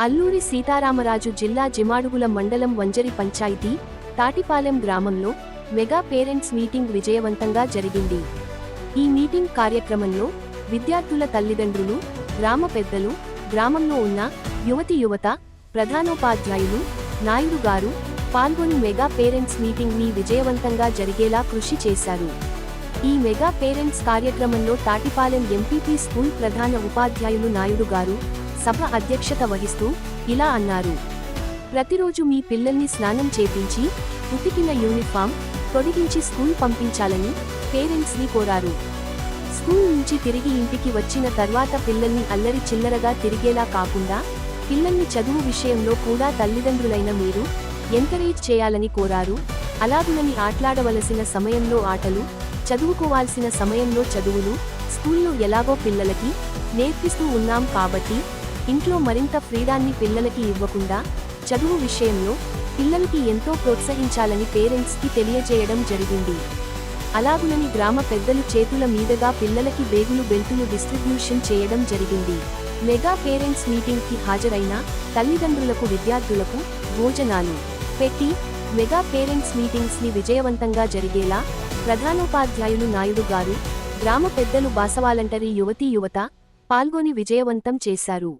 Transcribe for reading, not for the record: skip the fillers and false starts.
అల్లూరి సీతారామరాజు జిల్లా జిమాడుగుల మండలం వంజరి పంచాయతీ తాటిపాలెం గ్రామంలో మెగా పేరెంట్స్ మీటింగ్ విజయవంతంగా జరిగింది. ఈ మీటింగ్ కార్యక్రమంలో విద్యార్థుల తల్లిదండ్రులు, గ్రామ పెద్దలు, గ్రామంలో ఉన్న యువత, ప్రధానోపాధ్యాయులు, నాయుడు గారు పాల్గొని మెగా పేరెంట్స్ మీటింగ్ ని విజయవంతంగా జరిగేలా కృషి చేశారు. ఈ మెగా పేరెంట్స్ కార్యక్రమంలో తాటిపాలెం ఎంపీపీ స్కూల్ ప్రధాన ఉపాధ్యాయులు నాయుడు గారు సభ అధ్యక్షత వహిస్తూ ఇలా అన్నారు. ప్రతిరోజు మీ పిల్లల్ని స్నానం చేపించి ఉతికిన యూనిఫామ్ తొడిగించి స్కూల్ పంపించాలని పేరెంట్స్ ని కోరారు. స్కూల్ నుంచి తిరిగి ఇంటికి వచ్చిన తర్వాత పిల్లల్ని అల్లరి చిల్లరగా తిరిగేలా కాకుండా పిల్లల్ని చదువు విషయంలో కూడా తల్లిదండ్రులైన మీరు ఎంకరేజ్ చేయాలని కోరారు. అలాగునని ఆట్లాడవలసిన సమయంలో ఆటలు, చదువుకోవాల్సిన సమయంలో చదువులు స్కూల్లో ఎలాగో పిల్లలకి నేర్పిస్తూ ఉన్నాం కాబట్టి ఇంట్లో మరింత ఫ్రీడాన్ని పిల్లలకి ఇవ్వకుండా చదువు విషయంలో పిల్లలకి ఎంతో ప్రోత్సహించాలని పేరెంట్స్ కి తెలియజేయడం జరిగింది. అలాగునని గ్రామ పెద్దలు చేతుల మీదుగా పిల్లలకి బేగులు బెల్టులు డిస్ట్రిబ్యూషన్ చేయడం జరిగింది. మెగా పేరెంట్స్ మీటింగ్ కి హాజరైన తల్లిదండ్రులకు విద్యార్థులకు భోజనాలు పెట్టి మెగా పేరెంట్స్ మీటింగ్స్ ని విజయవంతంగా జరిగేలా ప్రధానోపాధ్యాయులు నాయుడు గారు, గ్రామ పెద్దలు బాసవాలంటరీ యువత పాల్గొని విజయవంతం చేశారు.